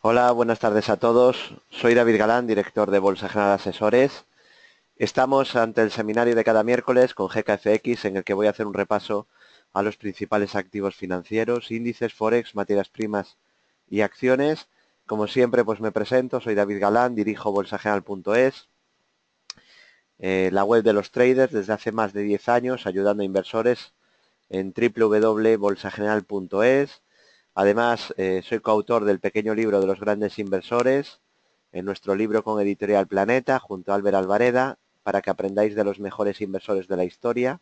Hola, buenas tardes a todos. Soy David Galán, director de Bolsa General Asesores. Estamos ante el seminario de cada miércoles con GKFX, en el que voy a hacer un repaso a los principales activos financieros, índices, forex, materias primas y acciones. Como siempre, pues me presento, soy David Galán, dirijo bolsageneral.es, la web de los traders desde hace más de 10 años, ayudando a inversores en www.bolsageneral.es. Además, soy coautor del pequeño libro de los grandes inversores, en nuestro libro con Editorial Planeta, junto a Álvaro Alvareda, para que aprendáis de los mejores inversores de la historia.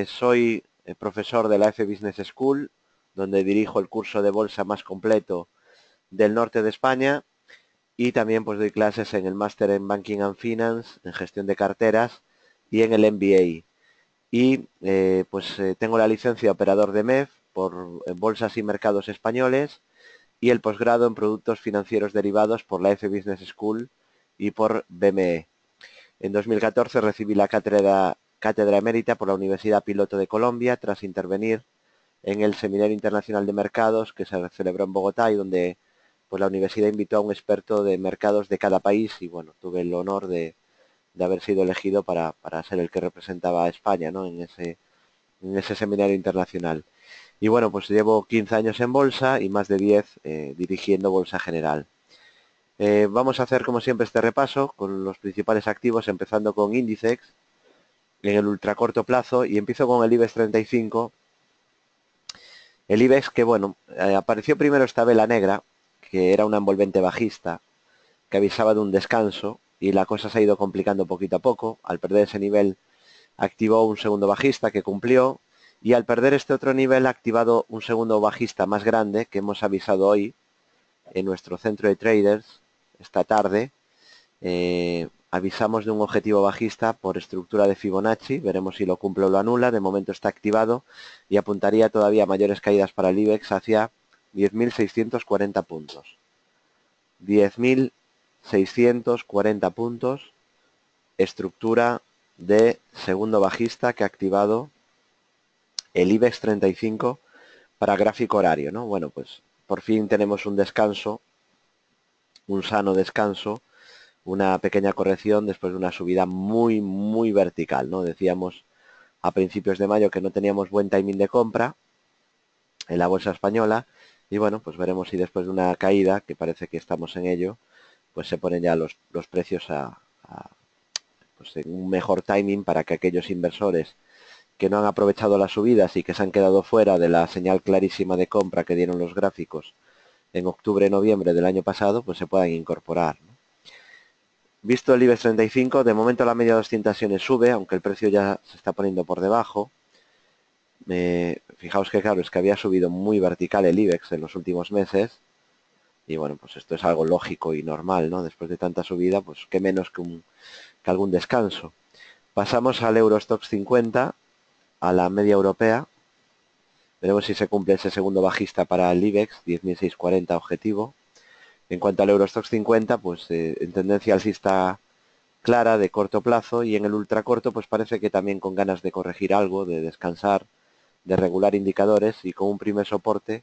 Soy profesor de la F Business School, donde dirijo el curso de bolsa más completo del norte de España, y también pues doy clases en el máster en Banking and Finance, en gestión de carteras y en el MBA. Y tengo la licencia de operador de MEF por bolsas y mercados españoles y el posgrado en productos financieros derivados por la F Business School y por BME. En 2014 recibí la cátedra emérita por la Universidad Piloto de Colombia tras intervenir en el Seminario Internacional de Mercados que se celebró en Bogotá y donde pues la universidad invitó a un experto de mercados de cada país y bueno, tuve el honor de haber sido elegido para ser el que representaba a España, ¿no? En ese seminario internacional. Y bueno, pues llevo 15 años en bolsa y más de 10 dirigiendo Bolsa General. Vamos a hacer como siempre este repaso con los principales activos, empezando con índices en el ultracorto plazo y empiezo con el IBEX 35. El IBEX que bueno, apareció primero esta vela negra, que era una envolvente bajista, que avisaba de un descanso y la cosa se ha ido complicando poquito a poco. Al perder ese nivel activó un segundo bajista que cumplió y al perder este otro nivel ha activado un segundo bajista más grande que hemos avisado hoy en nuestro centro de traders esta tarde. Avisamos de un objetivo bajista por estructura de Fibonacci, veremos si lo cumple o lo anula, de momento está activado y apuntaría todavía a mayores caídas para el IBEX hacia 10.640 puntos. 10.640 puntos, estructura de segundo bajista que ha activado el IBEX 35 para gráfico horario, ¿no? Bueno, pues por fin tenemos un descanso, un sano descanso, una pequeña corrección después de una subida muy vertical, ¿no? Decíamos a principios de mayo que no teníamos buen timing de compra en la bolsa española y bueno, pues veremos si después de una caída, que parece que estamos en ello, pues se ponen ya los precios pues en un mejor timing para que aquellos inversores que no han aprovechado las subidas y que se han quedado fuera de la señal clarísima de compra que dieron los gráficos en octubre-noviembre del año pasado, pues se puedan incorporar, ¿no? Visto el IBEX 35, de momento la media de 200 sesiones sube, aunque el precio ya se está poniendo por debajo. Fijaos que claro, es que había subido muy vertical el IBEX en los últimos meses. Y bueno, pues esto es algo lógico y normal, ¿no? Después de tanta subida, pues qué menos que algún descanso. Pasamos al Eurostoxx 50, a la media europea. Veremos si se cumple ese segundo bajista para el IBEX, 10.640 objetivo. En cuanto al Eurostoxx 50, pues en tendencia alcista clara de corto plazo y en el ultracorto pues parece que también con ganas de corregir algo, de descansar, de regular indicadores y con un primer soporte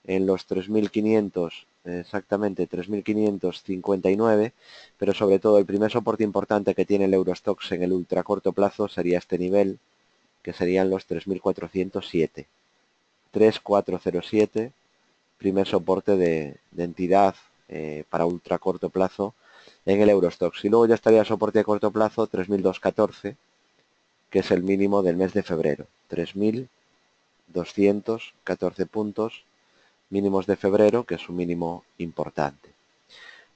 en los 3.500, exactamente 3.559, pero sobre todo el primer soporte importante que tiene el Eurostoxx en el ultracorto plazo sería este nivel, que serían los 3.407. 3407, primer soporte de entidad para ultracorto plazo en el Eurostoxx. Y luego ya estaría el soporte de corto plazo 3.214, que es el mínimo del mes de febrero. 3.214 puntos mínimos de febrero, que es un mínimo importante.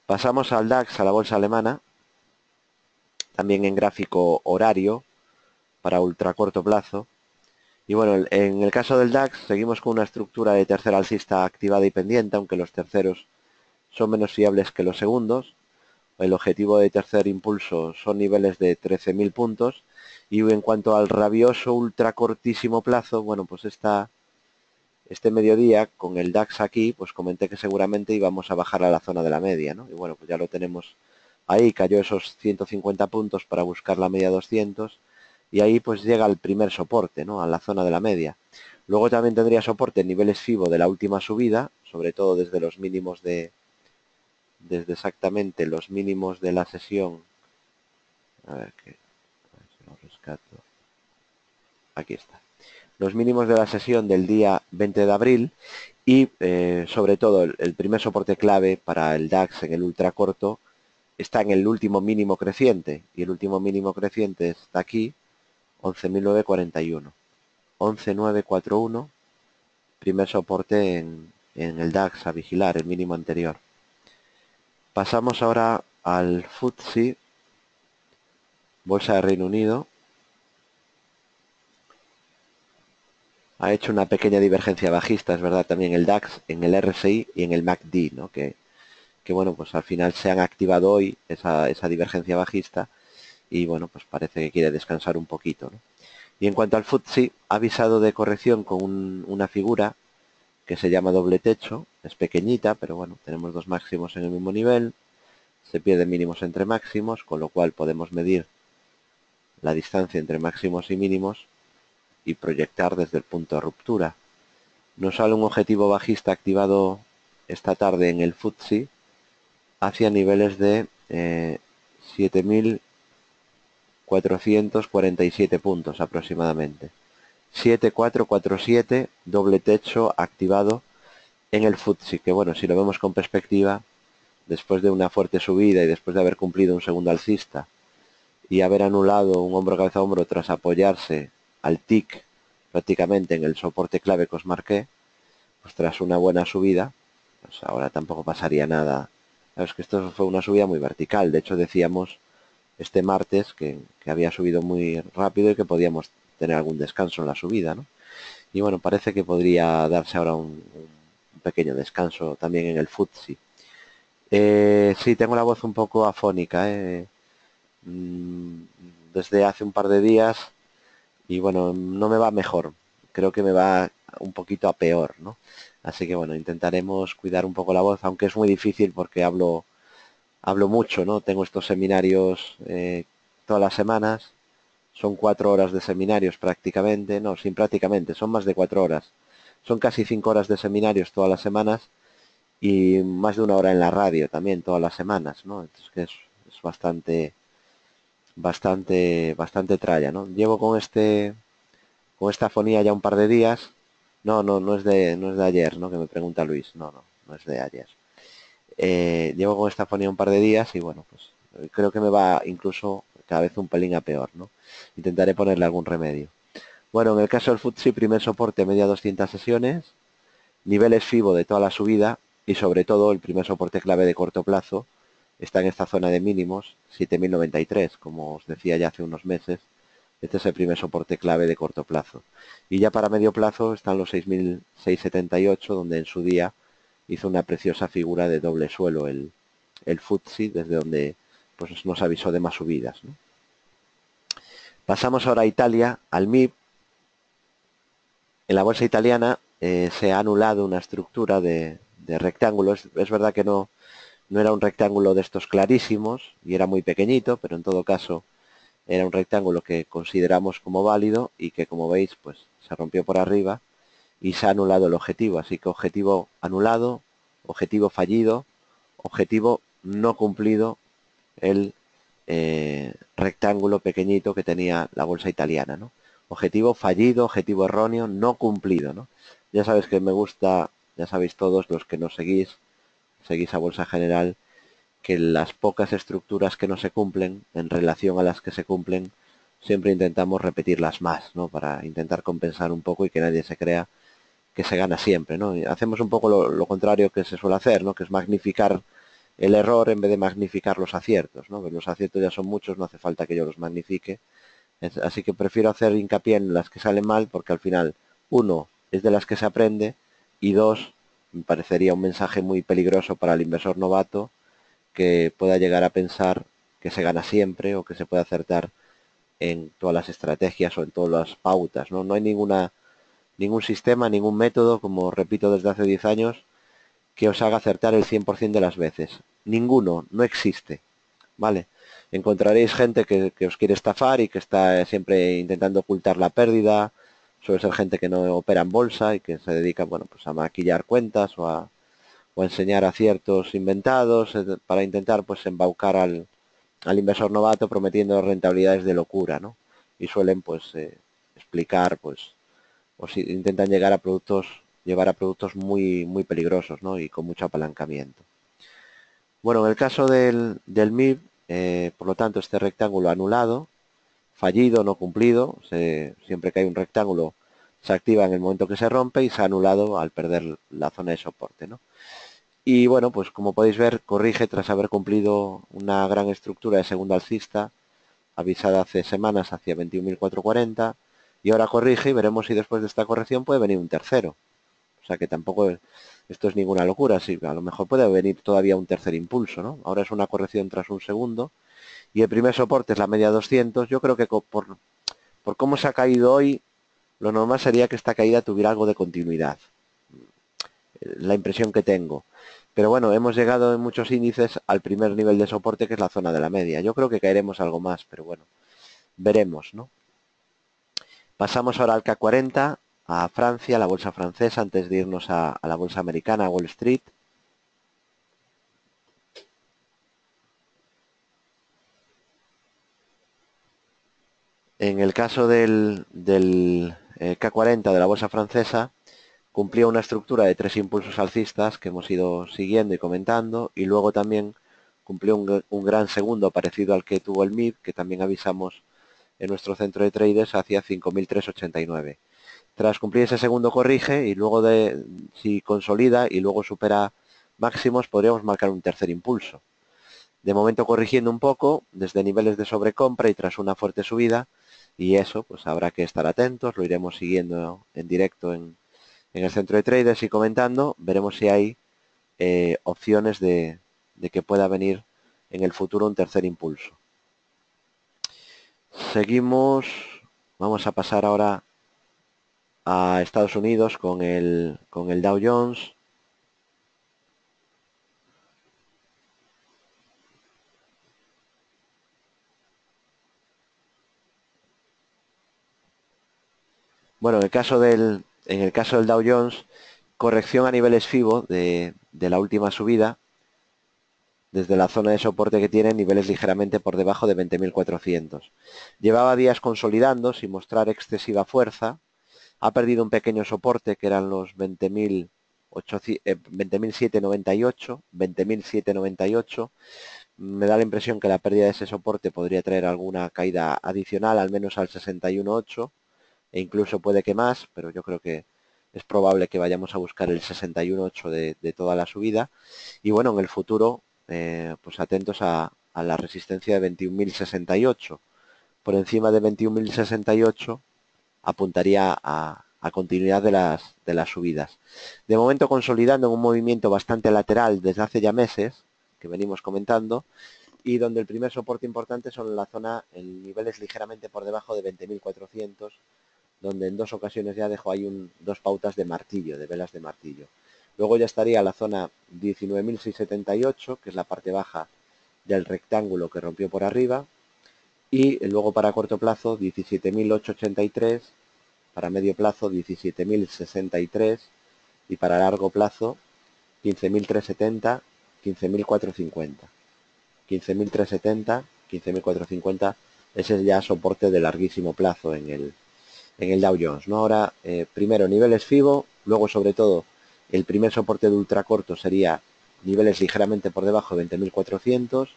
Pasamos al DAX, a la bolsa alemana, también en gráfico horario para ultracorto plazo. Y bueno, en el caso del DAX seguimos con una estructura de tercera alcista activada y pendiente, aunque los terceros son menos fiables que los segundos. El objetivo de tercer impulso son niveles de 13.000 puntos. Y en cuanto al rabioso ultracortísimo plazo, bueno, pues este mediodía con el DAX aquí, pues comenté que seguramente íbamos a bajar a la zona de la media, ¿no? Y bueno, pues ya lo tenemos ahí, cayó esos 150 puntos para buscar la media 200 y ahí pues llega el primer soporte, ¿no? A la zona de la media. Luego también tendría soporte en niveles FIBO de la última subida, sobre todo desde los mínimos desde exactamente los mínimos de la sesión. A ver si lo rescato. Aquí está. Los mínimos de la sesión del día 20 de abril y sobre todo el primer soporte clave para el DAX en el ultracorto está en el último mínimo creciente, y el último mínimo creciente está aquí, 11.941. 11.941, primer soporte en el DAX a vigilar, el mínimo anterior. Pasamos ahora al FTSE, Bolsa de Reino Unido. Ha hecho una pequeña divergencia bajista, es verdad, también el DAX, en el RSI y en el MACD, ¿no? Que bueno, pues al final se han activado hoy esa divergencia bajista y bueno, pues parece que quiere descansar un poquito, ¿no? Y en cuanto al FTSE, ha avisado de corrección con una figura que se llama doble techo, es pequeñita, pero bueno, tenemos dos máximos en el mismo nivel, se pierden mínimos entre máximos, con lo cual podemos medir la distancia entre máximos y mínimos y proyectar desde el punto de ruptura. Nos sale un objetivo bajista activado esta tarde en el FTSE hacia niveles de 7.447 puntos aproximadamente. 7.447, doble techo activado en el FTSE, que bueno, si lo vemos con perspectiva, después de una fuerte subida y después de haber cumplido un segundo alcista y haber anulado un hombro cabeza a hombro tras apoyarse al TIC prácticamente en el soporte clave que os marqué, pues tras una buena subida, pues ahora tampoco pasaría nada. Claro, es que esto fue una subida muy vertical. De hecho, decíamos este martes que había subido muy rápido y que podíamos tener algún descanso en la subida, ¿no? Y bueno, parece que podría darse ahora un pequeño descanso también en el FTSE. Sí, tengo la voz un poco afónica, desde hace un par de días y bueno, no me va mejor. Creo que me va un poquito a peor, ¿no? Así que bueno, intentaremos cuidar un poco la voz, aunque es muy difícil porque hablo mucho, ¿no? Tengo estos seminarios todas las semanas. Son 4 horas de seminarios prácticamente, no, sin prácticamente, son más de 4 horas. Son casi 5 horas de seminarios todas las semanas y más de 1 hora en la radio también todas las semanas, ¿no? Entonces que es bastante tralla, ¿no? Llevo con esta fonía ya un par de días. No es de ayer, ¿no? Que me pregunta Luis. No es de ayer. Llevo con esta fonía un par de días y bueno, pues creo que me va incluso cada vez un pelín a peor, ¿no? Intentaré ponerle algún remedio. Bueno, en el caso del FTSE, primer soporte media 200 sesiones, niveles FIBO de toda la subida y sobre todo el primer soporte clave de corto plazo está en esta zona de mínimos, 7.093, como os decía ya hace unos meses. Este es el primer soporte clave de corto plazo. Y ya para medio plazo están los 6.678, donde en su día hizo una preciosa figura de doble suelo el FTSE, desde donde pues nos avisó de más subidas, ¿no? Pasamos ahora a Italia, al MIB. En la bolsa italiana se ha anulado una estructura de rectángulos. Es verdad que no era un rectángulo de estos clarísimos y era muy pequeñito, pero en todo caso era un rectángulo que consideramos como válido y que, como veis, pues se rompió por arriba y se ha anulado el objetivo. Así que objetivo anulado, objetivo fallido, objetivo no cumplido, el rectángulo pequeñito que tenía la bolsa italiana, ¿no? Objetivo fallido, objetivo erróneo, no cumplido, ¿no? Ya sabes que me gusta, ya sabéis todos los que nos seguís a Bolsa General, que las pocas estructuras que no se cumplen en relación a las que se cumplen, siempre intentamos repetirlas más, ¿no? Para intentar compensar un poco y que nadie se crea que se gana siempre, ¿no? Y hacemos un poco lo contrario que se suele hacer, ¿no? Que es magnificar el error en vez de magnificar los aciertos, ¿no? Pues los aciertos ya son muchos, no hace falta que yo los magnifique. Así que prefiero hacer hincapié en las que salen mal porque al final, uno, es de las que se aprende y dos, me parecería un mensaje muy peligroso para el inversor novato que pueda llegar a pensar que se gana siempre o que se puede acertar en todas las estrategias o en todas las pautas, ¿no? No hay ningún sistema, ningún método, como repito desde hace 10 años, que os haga acertar el 100% de las veces. Ninguno, no existe, ¿vale? Encontraréis gente que os quiere estafar y que está siempre intentando ocultar la pérdida. Suele ser gente que no opera en bolsa y que se dedica, bueno, pues a maquillar cuentas o a o enseñar aciertos inventados para intentar pues embaucar al inversor novato prometiendo rentabilidades de locura, ¿no? Y suelen pues explicar pues o si intentan llegar a productos, llevar a productos muy peligrosos, ¿no? Y con mucho apalancamiento. Bueno, en el caso del MIB, por lo tanto, este rectángulo anulado, fallido, no cumplido, siempre que hay un rectángulo se activa en el momento que se rompe y se ha anulado al perder la zona de soporte, ¿no? Y bueno, pues como podéis ver, corrige tras haber cumplido una gran estructura de segundo alcista, avisada hace semanas hacia 21.440, y ahora corrige y veremos si después de esta corrección puede venir un tercero. O sea que tampoco esto es ninguna locura, sí, a lo mejor puede venir todavía un tercer impulso, ¿no? Ahora es una corrección tras un segundo, y el primer soporte es la media 200, yo creo que por cómo se ha caído hoy, lo normal sería que esta caída tuviera algo de continuidad, la impresión que tengo. Pero bueno, hemos llegado en muchos índices al primer nivel de soporte, que es la zona de la media. Yo creo que caeremos algo más, pero bueno, veremos, ¿no? Pasamos ahora al CAC 40, a Francia, la bolsa francesa, antes de irnos a la bolsa americana, a Wall Street. En el caso del CAC 40 de la bolsa francesa, cumplía una estructura de 3 impulsos alcistas que hemos ido siguiendo y comentando, y luego también cumplió un gran segundo parecido al que tuvo el MIB, que también avisamos en nuestro centro de traders, hacia 5.389. Tras cumplir ese segundo corrige y luego si consolida y luego supera máximos, podríamos marcar un tercer impulso. De momento corrigiendo un poco desde niveles de sobrecompra y tras una fuerte subida, y eso pues habrá que estar atentos, lo iremos siguiendo en directo en el centro de traders y comentando, veremos si hay opciones de que pueda venir en el futuro un tercer impulso. Seguimos, vamos a pasar ahora a Estados Unidos con el Dow Jones. Bueno, en el caso del Dow Jones, corrección a niveles FIBO de la última subida, desde la zona de soporte que tiene, niveles ligeramente por debajo de 20.400. Llevaba días consolidando sin mostrar excesiva fuerza, ha perdido un pequeño soporte que eran los 20.798, 20.798. Me da la impresión que la pérdida de ese soporte podría traer alguna caída adicional, al menos al 61.8, e incluso puede que más, pero yo creo que es probable que vayamos a buscar el 61.8 de toda la subida. Y bueno, en el futuro, pues atentos a la resistencia de 21.068. Por encima de 21.068 apuntaría a continuidad de las subidas. De momento consolidando en un movimiento bastante lateral desde hace ya meses, que venimos comentando, y donde el primer soporte importante son la zona en niveles ligeramente por debajo de 20.400, donde en dos ocasiones ya dejó ahí dos pautas de martillo, de velas de martillo. Luego ya estaría la zona 19.678, que es la parte baja del rectángulo que rompió por arriba, y luego para corto plazo 17.883, para medio plazo 17.063 y para largo plazo 15.370, 15.450. 15.370, 15.450, ese es ya soporte de larguísimo plazo en el Dow Jones, ¿no? Ahora, primero niveles FIBO, luego sobre todo el primer soporte de ultracorto sería niveles ligeramente por debajo de 20.400,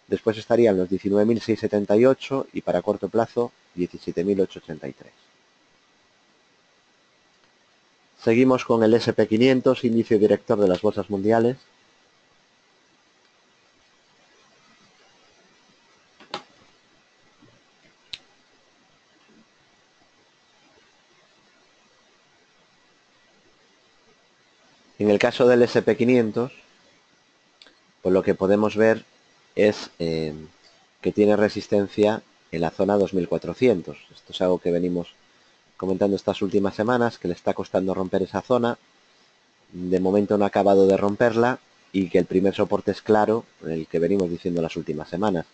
después estarían los 19.678 y para corto plazo 17.883. Seguimos con el SP500, índice director de las bolsas mundiales. En el caso del SP500, pues lo que podemos ver es que tiene resistencia en la zona 2400. Esto es algo que venimos comentando estas últimas semanas, que le está costando romper esa zona. De momento no ha acabado de romperla y que el primer soporte es claro, el que venimos diciendo las últimas semanas.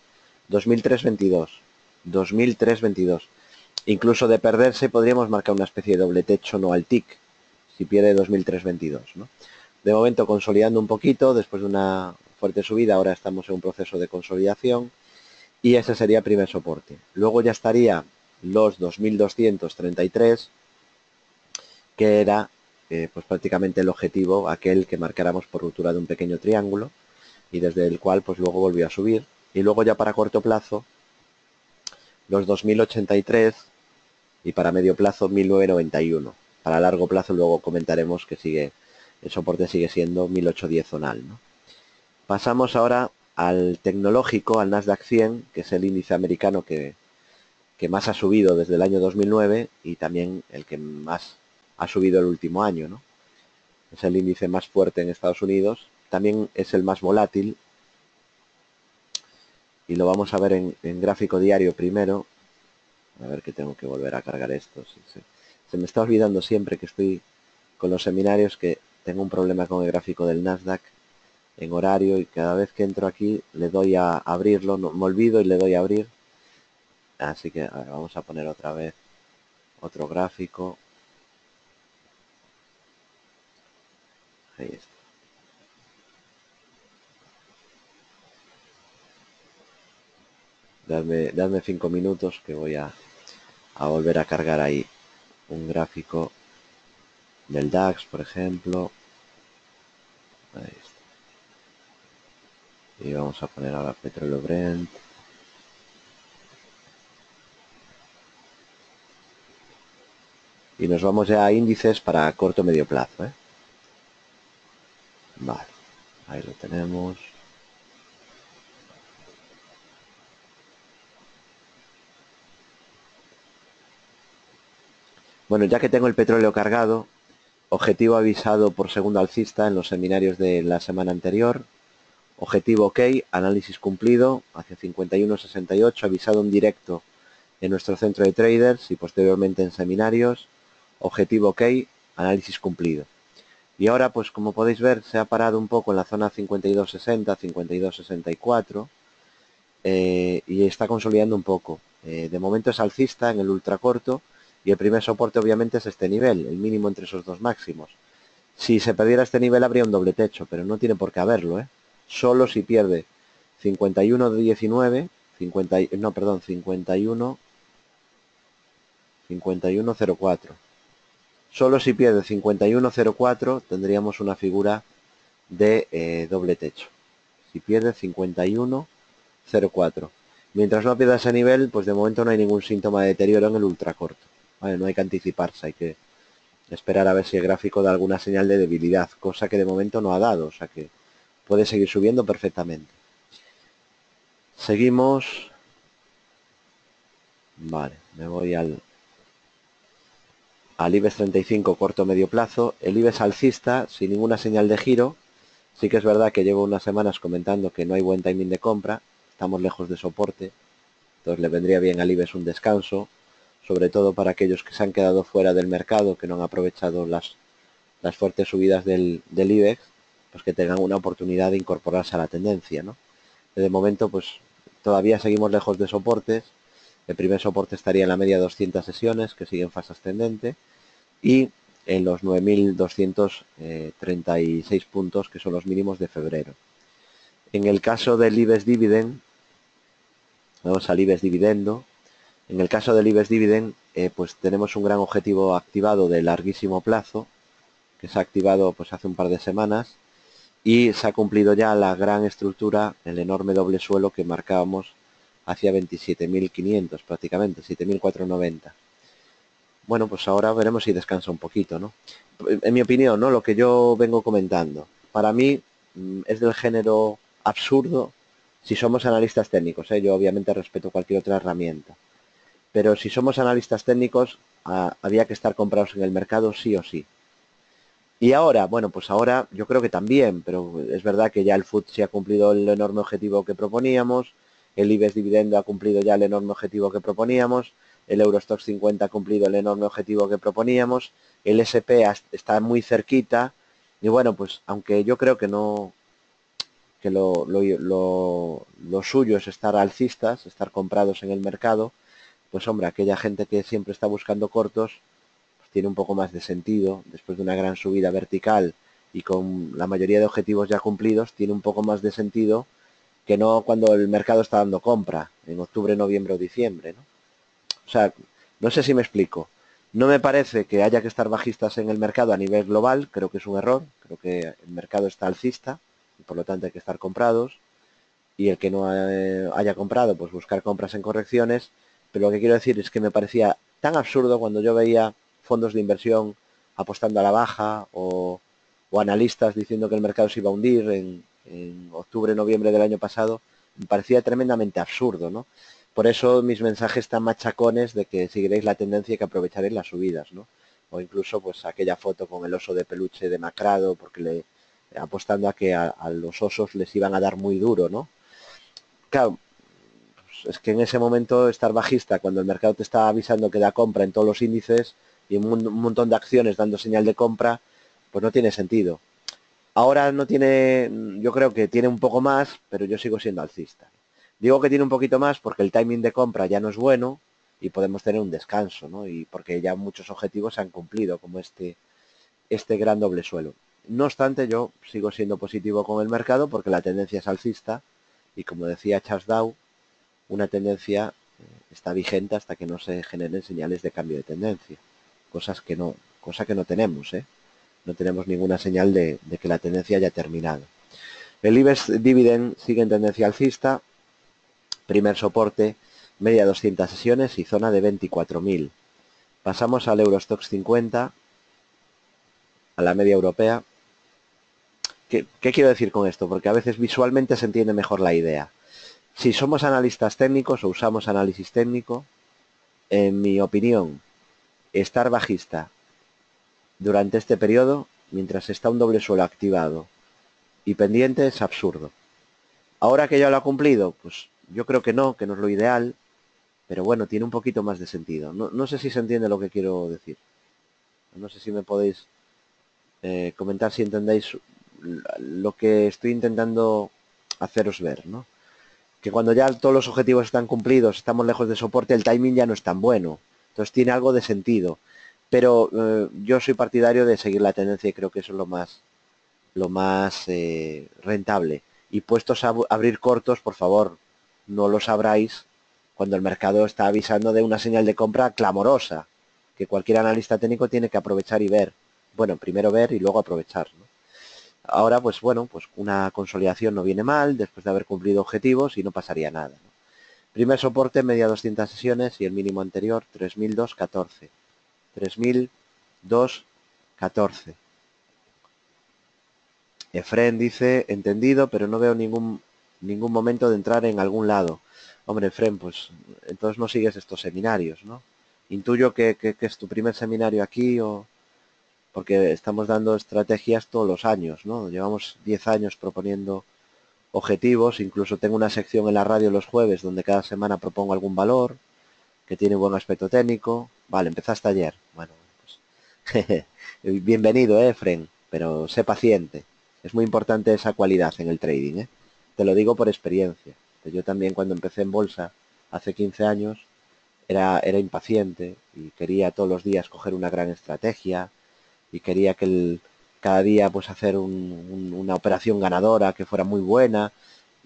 2322. 2322. Incluso de perderse podríamos marcar una especie de doble techo no al TIC, si pierde 2322, ¿no? De momento consolidando un poquito, después de una fuerte subida, ahora estamos en un proceso de consolidación y ese sería el primer soporte. Luego ya estaría los 2233, que era pues prácticamente el objetivo, aquel que marcáramos por ruptura de un pequeño triángulo y desde el cual pues luego volvió a subir. Y luego ya para corto plazo, los 2083 y para medio plazo 1991. Para largo plazo luego comentaremos que sigue, el soporte sigue siendo 1810 zonal, ¿no? Pasamos ahora al tecnológico, al Nasdaq 100, que es el índice americano que más ha subido desde el año 2009 y también el que más ha subido el último año, ¿no? Es el índice más fuerte en Estados Unidos, también es el más volátil y lo vamos a ver en gráfico diario primero. A ver que tengo que volver a cargar esto. Se me está olvidando siempre que estoy con los seminarios que tengo un problema con el gráfico del Nasdaq en horario y cada vez que entro aquí le doy a abrirlo, no, me olvido y le doy a abrir. Así que a ver, vamos a poner otra vez otro gráfico. Ahí está. Dadme 5 minutos que voy a volver a cargar ahí un gráfico del DAX, por ejemplo. Ahí está. Y vamos a poner ahora petróleo Brent. Y nos vamos ya a índices para corto medio plazo, ¿eh? Vale, ahí lo tenemos. Bueno, ya que tengo el petróleo cargado, objetivo avisado por segundo alcista en los seminarios de la semana anterior. Objetivo OK, análisis cumplido hacia 51.68, avisado en directo en nuestro centro de traders y posteriormente en seminarios. Objetivo OK, análisis cumplido. Y ahora, pues como podéis ver, se ha parado un poco en la zona 52.60, 52.64 y está consolidando un poco. De momento es alcista en el ultracorto y el primer soporte obviamente es este nivel, el mínimo entre esos dos máximos. Si se perdiera este nivel habría un doble techo, pero no tiene por qué haberlo, ¿eh? Solo si pierde 51.19, 51.04. Solo si pierde 51.04 tendríamos una figura de doble techo. Si pierde 51.04. Mientras no pierda ese nivel, pues de momento no hay ningún síntoma de deterioro en el ultracorto. Vale, no hay que anticiparse, hay que esperar a ver si el gráfico da alguna señal de debilidad, cosa que de momento no ha dado, o sea que puede seguir subiendo perfectamente. Seguimos. Vale, me voy al IBEX 35 corto medio plazo. El IBEX alcista, sin ninguna señal de giro. Sí que es verdad que llevo unas semanas comentando que no hay buen timing de compra, estamos lejos de soporte, entonces le vendría bien al IBEX un descanso, sobre todo para aquellos que se han quedado fuera del mercado, que no han aprovechado las fuertes subidas del IBEX, pues que tengan una oportunidad de incorporarse a la tendencia, ¿no? De momento, pues todavía seguimos lejos de soportes. El primer soporte estaría en la media de 200 sesiones, que sigue en fase ascendente, y en los 9.236 puntos, que son los mínimos de febrero. En el caso del IBEX Dividend, vamos al IBEX Dividendo. En el caso del IBEX Dividend, pues tenemos un gran objetivo activado de larguísimo plazo, que se ha activado pues hace un par de semanas, y se ha cumplido ya la gran estructura, el enorme doble suelo que marcábamos hacia 27.500 prácticamente, 7.490. Bueno, pues ahora veremos si descansa un poquito, ¿no? En mi opinión, ¿no? Lo que yo vengo comentando, para mí es del género absurdo si somos analistas técnicos, ¿eh? Yo obviamente respeto cualquier otra herramienta, pero si somos analistas técnicos, había que estar comprados en el mercado sí o sí. Y ahora, bueno, pues ahora yo creo que también, pero es verdad que ya el FTSE ha cumplido el enorme objetivo que proponíamos, el IBEX Dividendo ha cumplido ya el enorme objetivo que proponíamos, el Eurostoxx 50 ha cumplido el enorme objetivo que proponíamos, el SP está muy cerquita, y bueno, pues aunque yo creo que no, que lo suyo es estar alcistas, estar comprados en el mercado, pues hombre, aquella gente que siempre está buscando cortos, tiene un poco más de sentido, después de una gran subida vertical y con la mayoría de objetivos ya cumplidos tiene un poco más de sentido que no cuando el mercado está dando compra, en octubre, noviembre o diciembre, ¿no? O sea, no sé si me explico. No me parece que haya que estar bajistas en el mercado a nivel global, creo que es un error, creo que el mercado está alcista y por lo tanto hay que estar comprados y el que no haya comprado, pues buscar compras en correcciones, pero lo que quiero decir es que me parecía tan absurdo cuando yo veía fondos de inversión apostando a la baja o analistas diciendo que el mercado se iba a hundir en octubre, noviembre del año pasado, me parecía tremendamente absurdo, ¿no? Por eso mis mensajes tan machacones de que seguiréis la tendencia y que aprovecharéis las subidas, ¿no? O incluso pues aquella foto con el oso de peluche demacrado, porque le apostando a que a los osos les iban a dar muy duro, ¿no? Claro, pues es que en ese momento estar bajista, cuando el mercado te está avisando que da compra en todos los índices y un montón de acciones dando señal de compra, pues no tiene sentido. Ahora no tiene, yo creo que tiene un poco más, pero yo sigo siendo alcista. Digo que tiene un poquito más porque el timing de compra ya no es bueno y podemos tener un descanso, ¿no? Y porque ya muchos objetivos se han cumplido, como este gran doble suelo. No obstante, yo sigo siendo positivo con el mercado porque la tendencia es alcista y como decía Charles Dow, una tendencia está vigente hasta que no se generen señales de cambio de tendencia. Cosa que no tenemos, ¿eh? No tenemos ninguna señal de que la tendencia haya terminado. El IBEX Dividend sigue en tendencia alcista, primer soporte, media 200 sesiones y zona de 24.000. Pasamos al Eurostoxx 50, a la media europea. ¿Qué quiero decir con esto? Porque a veces visualmente se entiende mejor la idea. Si somos analistas técnicos o usamos análisis técnico, en mi opinión, estar bajista durante este periodo, mientras está un doble suelo activado y pendiente, es absurdo. Ahora que ya lo ha cumplido, pues yo creo que no es lo ideal, pero bueno, tiene un poquito más de sentido. No sé si se entiende lo que quiero decir. No sé si me podéis comentar si entendéis lo que estoy intentando haceros ver, ¿no? Que cuando ya todos los objetivos están cumplidos, estamos lejos de soporte, el timing ya no es tan bueno. Entonces tiene algo de sentido. Pero yo soy partidario de seguir la tendencia y creo que eso es lo más rentable. Y puestos a abrir cortos, por favor, no los abráis cuando el mercado está avisando de una señal de compra clamorosa, que cualquier analista técnico tiene que aprovechar y ver. Bueno, primero ver y luego aprovechar, ¿no? Ahora, pues bueno, pues una consolidación no viene mal, después de haber cumplido objetivos y no pasaría nada, ¿no? Primer soporte, media 200 sesiones y el mínimo anterior, 3.214. 3.214. Efren dice, entendido, pero no veo ningún momento de entrar en algún lado. Hombre, Efren, pues entonces no sigues estos seminarios, ¿no? Intuyo que es tu primer seminario aquí o porque estamos dando estrategias todos los años, ¿no? Llevamos 10 años proponiendo objetivos, incluso tengo una sección en la radio los jueves donde cada semana propongo algún valor que tiene buen aspecto técnico. Vale, empezaste ayer. Bueno, pues bienvenido, Efren, pero sé paciente. Es muy importante esa cualidad en el trading, ¿eh? Te lo digo por experiencia. Yo también cuando empecé en bolsa hace 15 años era impaciente y quería todos los días coger una gran estrategia y quería cada día pues hacer una operación ganadora que fuera muy buena.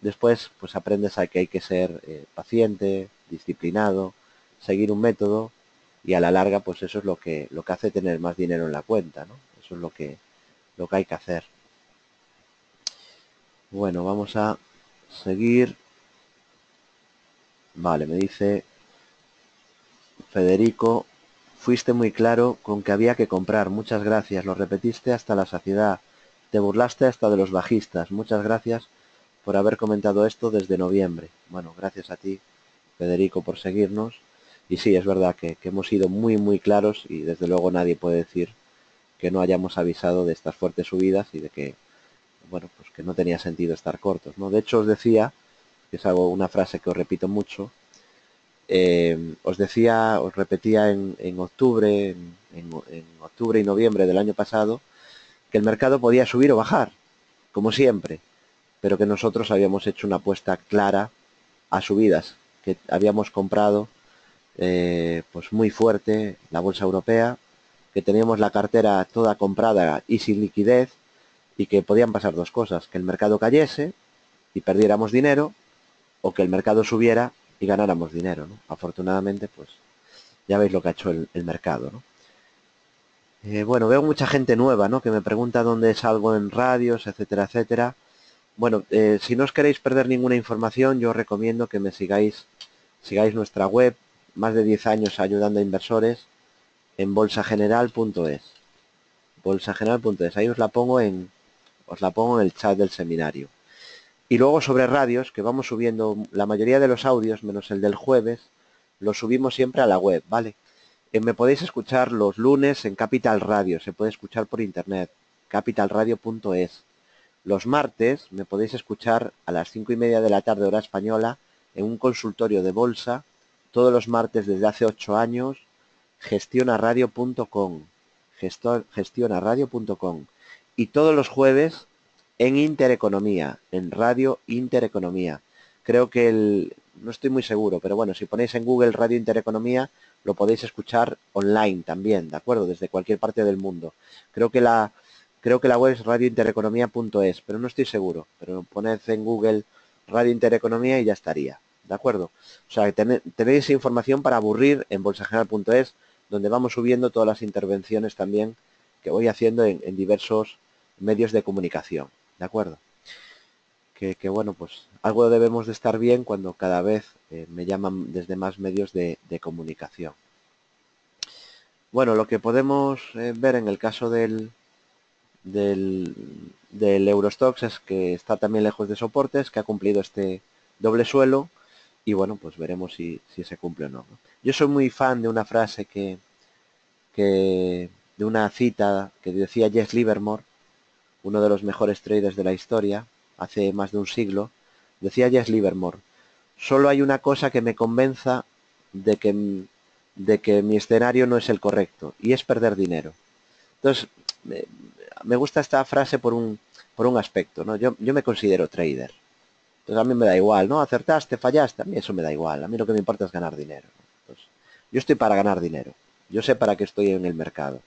Después pues aprendes a que hay que ser paciente, disciplinado, seguir un método y a la larga pues eso es lo que hace tener más dinero en la cuenta, ¿no? Eso es lo que hay que hacer. Bueno, vamos a seguir. Vale, me dice Federico, fuiste muy claro con que había que comprar. Muchas gracias, lo repetiste hasta la saciedad. Te burlaste hasta de los bajistas. Muchas gracias por haber comentado esto desde noviembre. Bueno, gracias a ti, Federico, por seguirnos. Y sí, es verdad que hemos sido muy, muy claros y desde luego nadie puede decir que no hayamos avisado de estas fuertes subidas y de que, bueno, pues que no tenía sentido estar cortos, ¿no? De hecho, os decía, que es algo, una frase que os repito mucho, os repetía en octubre, en octubre y noviembre del año pasado, que el mercado podía subir o bajar, como siempre, pero que nosotros habíamos hecho una apuesta clara a subidas, que habíamos comprado pues muy fuerte la bolsa europea, que teníamos la cartera toda comprada y sin liquidez, y que podían pasar dos cosas, que el mercado cayese y perdiéramos dinero, o que el mercado subiera y ganáramos dinero, ¿no? Afortunadamente, pues ya veis lo que ha hecho el mercado, ¿no? Bueno, veo mucha gente nueva, ¿no? Que me pregunta dónde salgo en radios, etcétera, etcétera. Bueno, si no os queréis perder ninguna información, yo os recomiendo que me sigáis nuestra web, más de 10 años ayudando a inversores, en bolsageneral.es. Bolsageneral.es, ahí os la pongo en el chat del seminario. Y luego sobre radios, que vamos subiendo la mayoría de los audios, menos el del jueves, los subimos siempre a la web, ¿vale? Me podéis escuchar los lunes en Capital Radio, se puede escuchar por internet, capitalradio.es. Los martes me podéis escuchar a las 5:30 de la tarde hora española en un consultorio de bolsa, todos los martes desde hace 8 años, gestionaradio.com, gestionaradio.com. Y todos los jueves en Intereconomía, en Radio Intereconomía. Creo que no estoy muy seguro, pero bueno, si ponéis en Google Radio Intereconomía, lo podéis escuchar online también, ¿de acuerdo? Desde cualquier parte del mundo. Creo que la web es radiointereconomía.es, pero no estoy seguro. Pero poned en Google Radio Intereconomía y ya estaría, ¿de acuerdo? O sea, tenéis información para aburrir en bolsageneral.es, donde vamos subiendo todas las intervenciones también que voy haciendo en diversos medios de comunicación, ¿de acuerdo? Que bueno, pues algo debemos de estar bien cuando cada vez me llaman desde más medios de comunicación. Bueno, lo que podemos ver en el caso del Eurostoxx es que está también lejos de soportes, que ha cumplido este doble suelo y bueno, pues veremos si se cumple o no. Yo soy muy fan de una frase de una cita que decía Jess Livermore, uno de los mejores traders de la historia, hace más de un siglo. Decía Jess Livermore: solo hay una cosa que me convenza de que mi escenario no es el correcto, y es perder dinero. Entonces, me gusta esta frase por un aspecto, ¿no? Yo me considero trader. Entonces a mí me da igual, ¿no? Acertaste, fallaste, a mí eso me da igual. A mí lo que me importa es ganar dinero, ¿no? Entonces, yo estoy para ganar dinero. Yo sé para qué estoy en el mercado.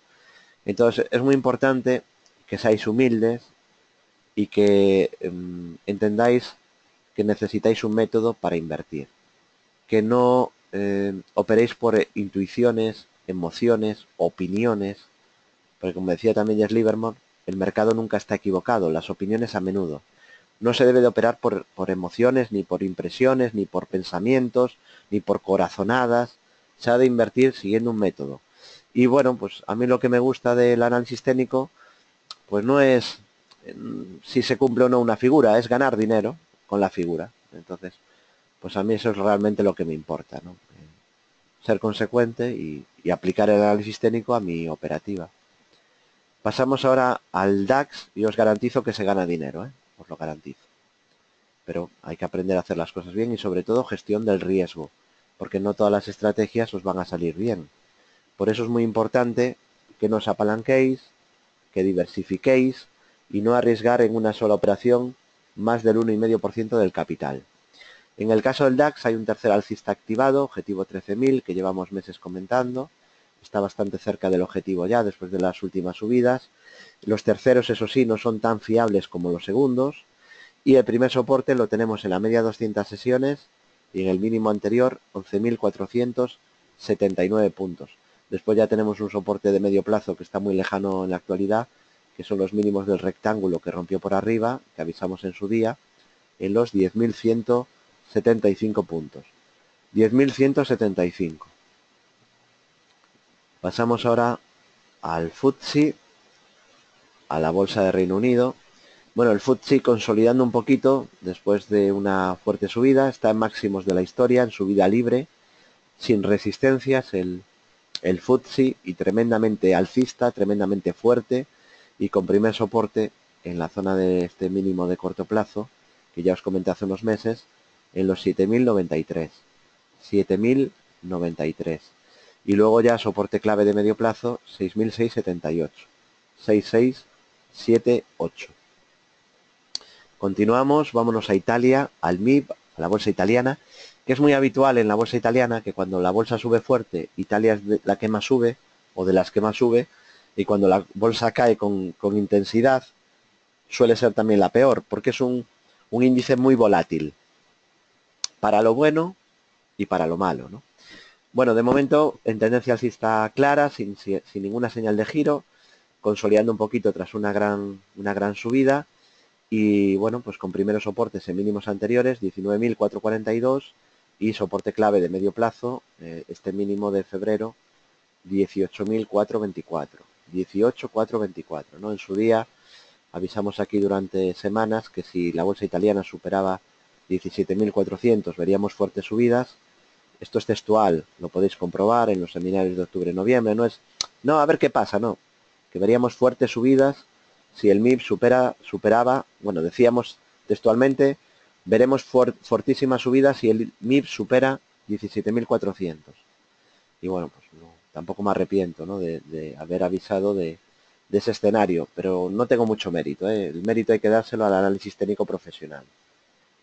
Entonces, es muy importante que seáis humildes y que entendáis que necesitáis un método para invertir. Que no operéis por intuiciones, emociones, opiniones, porque como decía también Jess Livermore, el mercado nunca está equivocado, las opiniones a menudo. No se debe de operar por emociones, ni por impresiones, ni por pensamientos, ni por corazonadas. Se ha de invertir siguiendo un método. Y bueno, pues a mí lo que me gusta del análisis técnico, pues no es si se cumple o no una figura, es ganar dinero con la figura. Entonces, pues a mí eso es realmente lo que me importa, ¿no? Ser consecuente y aplicar el análisis técnico a mi operativa. Pasamos ahora al DAX y os garantizo que se gana dinero, ¿eh? Os lo garantizo. Pero hay que aprender a hacer las cosas bien y sobre todo gestión del riesgo, porque no todas las estrategias os van a salir bien. Por eso es muy importante que no os apalanquéis, que diversifiquéis y no arriesgar en una sola operación más del 1,5% del capital. En el caso del DAX hay un tercer alcista activado, objetivo 13.000, que llevamos meses comentando. Está bastante cerca del objetivo ya después de las últimas subidas. Los terceros, eso sí, no son tan fiables como los segundos. Y el primer soporte lo tenemos en la media 200 sesiones y en el mínimo anterior 11.479 puntos. Después ya tenemos un soporte de medio plazo que está muy lejano en la actualidad, que son los mínimos del rectángulo que rompió por arriba, que avisamos en su día, en los 10.175 puntos. 10.175. Pasamos ahora al FTSE, a la bolsa de Reino Unido. Bueno, el FTSE consolidando un poquito después de una fuerte subida, está en máximos de la historia, en subida libre, sin resistencias el FTSE, y tremendamente alcista, tremendamente fuerte y con primer soporte en la zona de este mínimo de corto plazo, que ya os comenté hace unos meses, en los 7.093. 7.093. Y luego ya soporte clave de medio plazo, 6.678. 6.678. Continuamos, vámonos a Italia, al MIB, a la bolsa italiana, que es muy habitual en la bolsa italiana que cuando la bolsa sube fuerte, Italia es la que más sube, o de las que más sube, y cuando la bolsa cae con intensidad, suele ser también la peor, porque es un índice muy volátil, para lo bueno y para lo malo, ¿no? Bueno, de momento en tendencia alcista clara, sin ninguna señal de giro, consolidando un poquito tras una gran subida y bueno, pues con primeros soportes en mínimos anteriores, 19.442 y soporte clave de medio plazo, este mínimo de febrero, 18.424, 18.424, ¿no? En su día avisamos aquí durante semanas que si la bolsa italiana superaba 17.400 veríamos fuertes subidas. Esto es textual, lo podéis comprobar en los seminarios de octubre-noviembre, no, a ver qué pasa, no, que veríamos fuertes subidas si el MIB superaba, bueno, decíamos textualmente, veremos fortísimas subidas si el MIB supera 17.400. Y bueno, pues no, tampoco me arrepiento, ¿no?, de haber avisado de ese escenario, pero no tengo mucho mérito, ¿eh? El mérito hay que dárselo al análisis técnico profesional.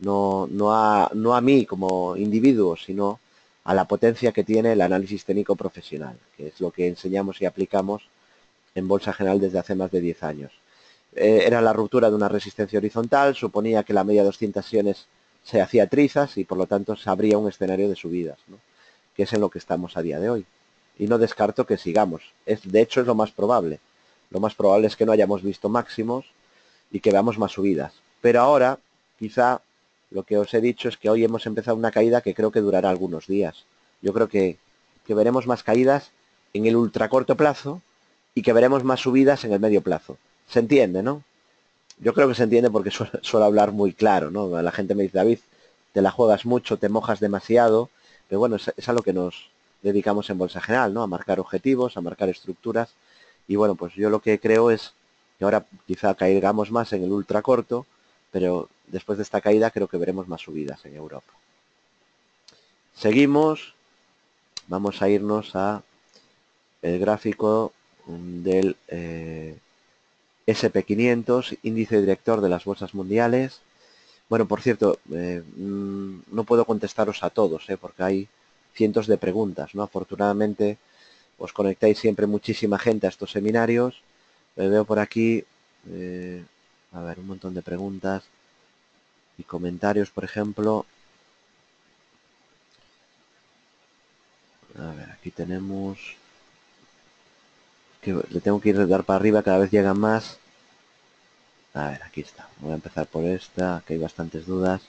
No a mí como individuo, sino a la potencia que tiene el análisis técnico profesional, que es lo que enseñamos y aplicamos en Bolsa General desde hace más de 10 años. Era la ruptura de una resistencia horizontal, suponía que la media de 200 sesiones se hacía trizas y por lo tanto se abría un escenario de subidas, ¿no?, que es en lo que estamos a día de hoy. Y no descarto que sigamos. De hecho, es lo más probable. Lo más probable es que no hayamos visto máximos y que veamos más subidas. Pero ahora, quizá, lo que os he dicho es que hoy hemos empezado una caída que creo que durará algunos días. Yo creo que veremos más caídas en el ultracorto plazo y que veremos más subidas en el medio plazo. ¿Se entiende, no? Yo creo que se entiende porque suelo hablar muy claro, ¿no? La gente me dice, David, te la juegas mucho, te mojas demasiado, pero bueno, es a lo que nos dedicamos en Bolsa General, ¿no? A marcar objetivos, a marcar estructuras. Y bueno, pues yo lo que creo es que ahora quizá caigamos más en el ultra corto, pero después de esta caída creo que veremos más subidas en Europa. Seguimos, vamos a irnos a el gráfico del SP500, índice director de las bolsas mundiales. Bueno, por cierto, no puedo contestaros a todos, porque hay cientos de preguntas, ¿no? Afortunadamente os conectáis siempre muchísima gente a estos seminarios. Veo por aquí, a ver, un montón de preguntas y comentarios, por ejemplo. A ver, aquí tenemos, que le tengo que ir a dar para arriba, cada vez llegan más. A ver, aquí está. Voy a empezar por esta, que hay bastantes dudas.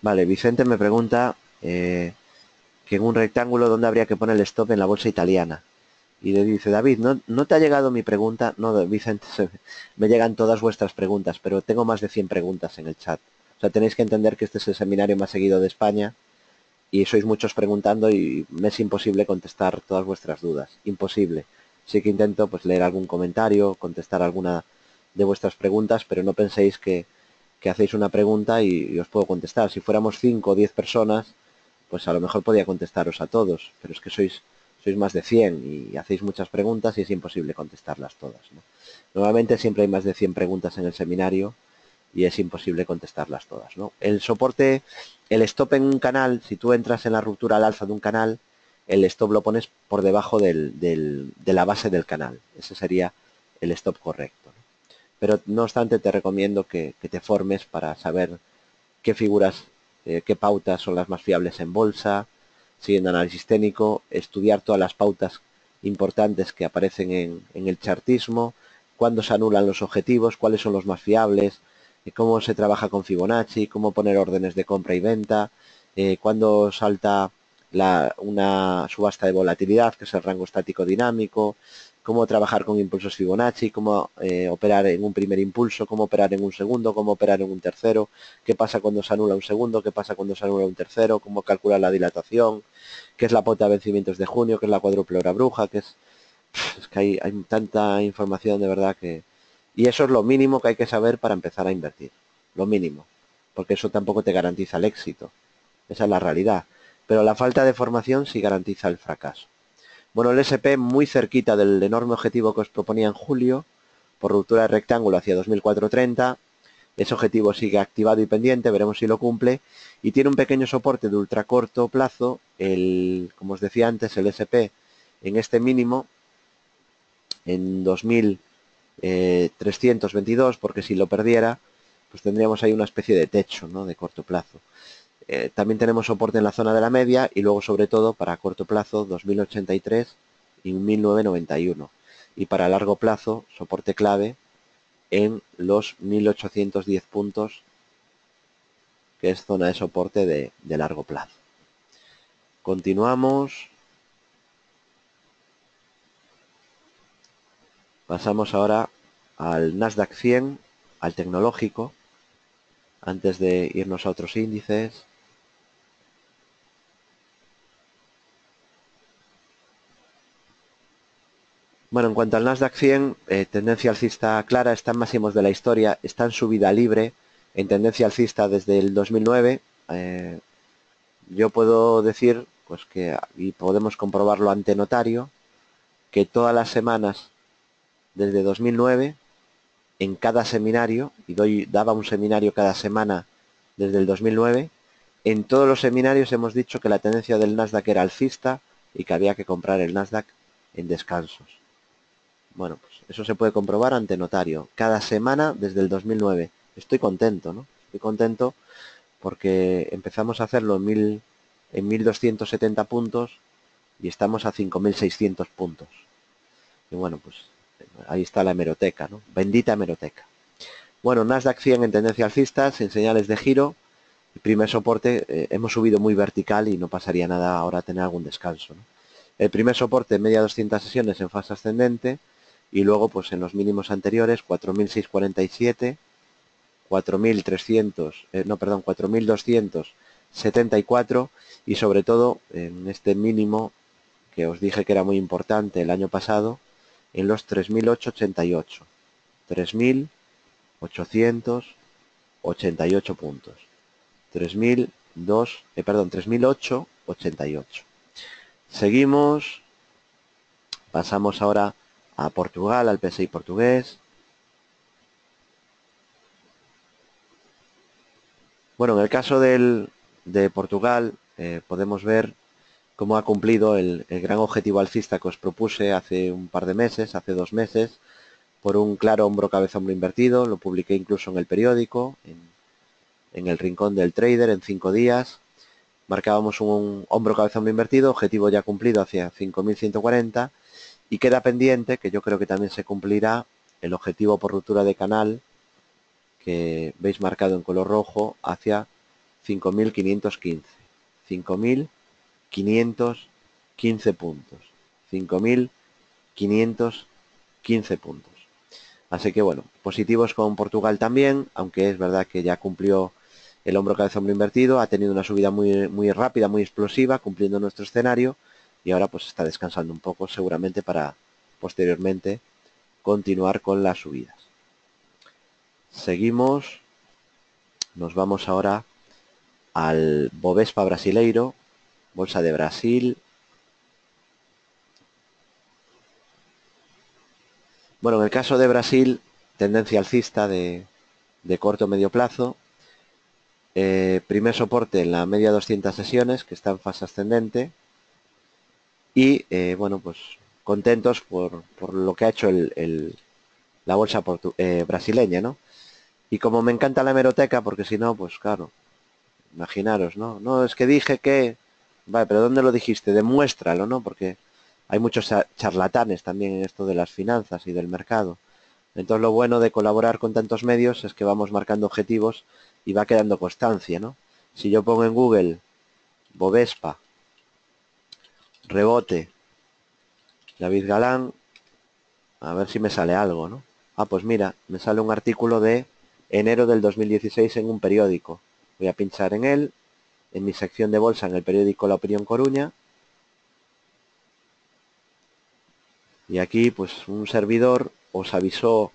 Vale, Vicente me pregunta que en un rectángulo dónde habría que poner el stop en la bolsa italiana. Y le dice, David, ¿no te ha llegado mi pregunta? No, Vicente, me llegan todas vuestras preguntas, pero tengo más de 100 preguntas en el chat. O sea, tenéis que entender que este es el seminario más seguido de España y sois muchos preguntando y me es imposible contestar todas vuestras dudas. Imposible. Sí que intento pues leer algún comentario, contestar alguna de vuestras preguntas, pero no penséis que hacéis una pregunta y os puedo contestar. Si fuéramos 5 o 10 personas, pues a lo mejor podía contestaros a todos, pero es que sois más de 100 y hacéis muchas preguntas y es imposible contestarlas todas, ¿no? Normalmente siempre hay más de 100 preguntas en el seminario y es imposible contestarlas todas, ¿no? El soporte, el stop en un canal, si tú entras en la ruptura al alza de un canal, el stop lo pones por debajo de la base del canal. Ese sería el stop correcto, ¿no? Pero no obstante te recomiendo que te formes para saber qué figuras, qué pautas son las más fiables en bolsa, siguiendo análisis técnico, estudiar todas las pautas importantes que aparecen en el chartismo, cuándo se anulan los objetivos, cuáles son los más fiables, cómo se trabaja con Fibonacci, cómo poner órdenes de compra y venta, cuándo salta una subasta de volatilidad, que es el rango estático dinámico, cómo trabajar con impulsos Fibonacci, cómo operar en un primer impulso, cómo operar en un segundo, cómo operar en un tercero, qué pasa cuando se anula un segundo, qué pasa cuando se anula un tercero, cómo calcular la dilatación, qué es la pauta de vencimientos de junio, qué es la cuádruple hora bruja, es que hay tanta información de verdad que... Y eso es lo mínimo que hay que saber para empezar a invertir, lo mínimo, porque eso tampoco te garantiza el éxito, esa es la realidad, pero la falta de formación sí garantiza el fracaso. Bueno, el SP muy cerquita del enorme objetivo que os proponía en julio, por ruptura de rectángulo hacia 2430. Ese objetivo sigue activado y pendiente, veremos si lo cumple. Y tiene un pequeño soporte de ultra corto plazo, como os decía antes, el SP en este mínimo, en 2000, 322, porque si lo perdiera, pues tendríamos ahí una especie de techo, ¿no?, de corto plazo. También tenemos soporte en la zona de la media y luego, sobre todo, para corto plazo 2083 y 1991. Y para largo plazo, soporte clave en los 1810 puntos, que es zona de soporte de largo plazo. Continuamos. Pasamos ahora al Nasdaq 100, al tecnológico, antes de irnos a otros índices. Bueno, en cuanto al Nasdaq 100, tendencia alcista clara, está en máximos de la historia, está en subida libre, en tendencia alcista desde el 2009. Yo puedo decir, pues que, y podemos comprobarlo ante notario, que todas las semanas desde 2009, en cada seminario, y daba un seminario cada semana desde el 2009, en todos los seminarios hemos dicho que la tendencia del Nasdaq era alcista y que había que comprar el Nasdaq en descansos. Bueno, pues eso se puede comprobar ante notario. Cada semana desde el 2009. Estoy contento, ¿no? Estoy contento porque empezamos a hacerlo en 1270 puntos y estamos a 5600 puntos. Y bueno, pues ahí está la hemeroteca, ¿no? Bendita hemeroteca. Bueno, Nasdaq 100 en tendencia alcista, sin señales de giro. El primer soporte, hemos subido muy vertical y no pasaría nada ahora tener algún descanso, ¿no? El primer soporte, media 200 sesiones en fase ascendente, y luego pues en los mínimos anteriores 4647, 4300, no, perdón, 4274, y sobre todo en este mínimo que os dije que era muy importante el año pasado, en los 3888, 3888 puntos. 300888. Seguimos, pasamos ahora a Portugal, al PSI portugués. Bueno, en el caso de Portugal, podemos ver cómo ha cumplido el gran objetivo alcista que os propuse hace un par de meses, hace 2 meses, por un claro hombro cabeza hombro invertido. Lo publiqué incluso en el periódico, en el rincón del trader, en 5 días. Marcábamos un hombro cabeza hombro invertido, objetivo ya cumplido hacia 5140, y queda pendiente, que yo creo que también se cumplirá, el objetivo por ruptura de canal que veis marcado en color rojo hacia 5515. 5515 puntos. 5515 puntos. Así que bueno, positivos con Portugal también, aunque es verdad que ya cumplió el hombro cabeza hombro invertido, ha tenido una subida muy rápida, muy explosiva, cumpliendo nuestro escenario, y ahora pues está descansando un poco, seguramente para posteriormente continuar con las subidas. Seguimos, nos vamos ahora al Bovespa brasileiro, bolsa de Brasil. Bueno, en el caso de Brasil, tendencia alcista de corto o medio plazo. Primer soporte en la media 200 sesiones, que está en fase ascendente. Y bueno, pues contentos por lo que ha hecho la bolsa brasileña, ¿no? Y como me encanta la hemeroteca, porque si no, pues claro, imaginaros, ¿no? No, es que dije que... Vale, pero ¿dónde lo dijiste? Demuéstralo, ¿no? Porque hay muchos charlatanes también en esto de las finanzas y del mercado. Entonces lo bueno de colaborar con tantos medios es que vamos marcando objetivos y va quedando constancia, ¿no? Si yo pongo en Google Bovespa, rebote, David Galán, a ver si me sale algo, ¿no? Ah, pues mira, me sale un artículo de enero del 2016 en un periódico. Voy a pinchar en él, en mi sección de bolsa, en el periódico La Opinión Coruña. Y aquí, pues, un servidor os avisó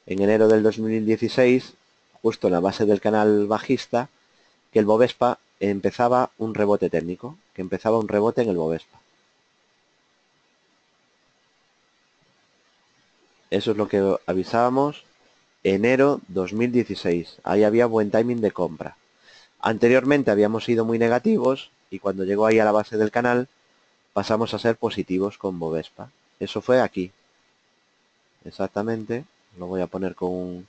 en enero del 2016, justo en la base del canal bajista, que el Bovespa empezaba un rebote técnico, que empezaba un rebote en el Bovespa. Eso es lo que avisábamos enero 2016. Ahí había buen timing de compra. Anteriormente habíamos sido muy negativos y cuando llegó ahí a la base del canal pasamos a ser positivos con Bovespa. Eso fue aquí. exactamente, lo voy a poner con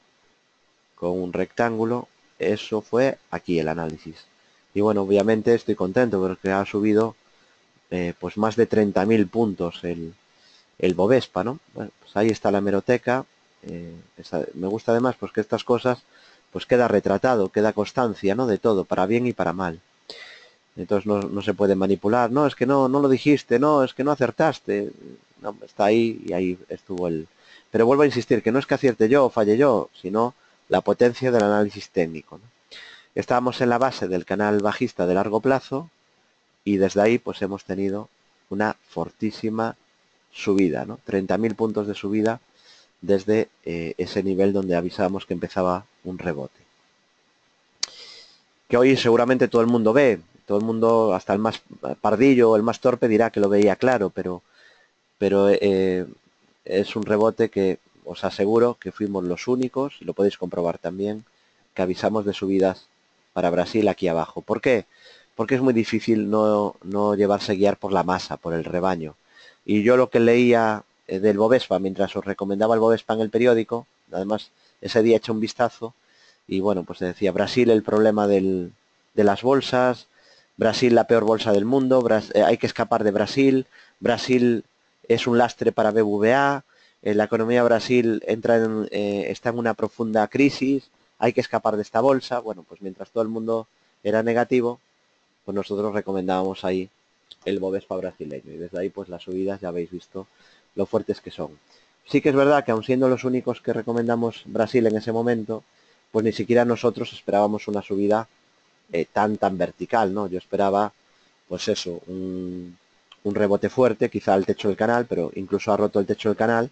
un rectángulo. Eso fue aquí el análisis. Y bueno, obviamente estoy contento porque ha subido pues más de 30.000 puntos el Bovespa, ¿no? Bueno, pues ahí está la hemeroteca. Me gusta además pues que estas cosas pues queda retratado, queda constancia, ¿no? De todo, para bien y para mal. Entonces no se puede manipular. No, es que no lo dijiste, no, es que no acertaste. No, está ahí y ahí estuvo el... Pero vuelvo a insistir, que no es que acierte yo o falle yo, sino la potencia del análisis técnico, ¿no? Estábamos en la base del canal bajista de largo plazo y desde ahí pues hemos tenido una fortísima subida, ¿no? 30.000 puntos de subida desde ese nivel donde avisábamos que empezaba un rebote. Que hoy seguramente todo el mundo ve, todo el mundo, hasta el más pardillo o el más torpe dirá que lo veía claro, pero es un rebote que os aseguro que fuimos los únicos, y lo podéis comprobar también, que avisamos de subidas para Brasil aquí abajo. ¿Por qué? Porque es muy difícil no llevarse guiar por la masa, por el rebaño. Y yo lo que leía del Bovespa, mientras os recomendaba el Bovespa en el periódico, además ese día he hecho un vistazo, y bueno, pues decía Brasil el problema de las bolsas, Brasil la peor bolsa del mundo, hay que escapar de Brasil, Brasil es un lastre para BBVA, la economía de Brasil está en una profunda crisis, hay que escapar de esta bolsa. Bueno, pues mientras todo el mundo era negativo, pues nosotros recomendábamos ahí el Bovespa brasileño y desde ahí pues las subidas ya habéis visto lo fuertes que son. Sí que es verdad que aun siendo los únicos que recomendamos Brasil en ese momento, pues ni siquiera nosotros esperábamos una subida tan vertical, ¿no? Yo esperaba, pues eso, un rebote fuerte, quizá al techo del canal, pero incluso ha roto el techo del canal,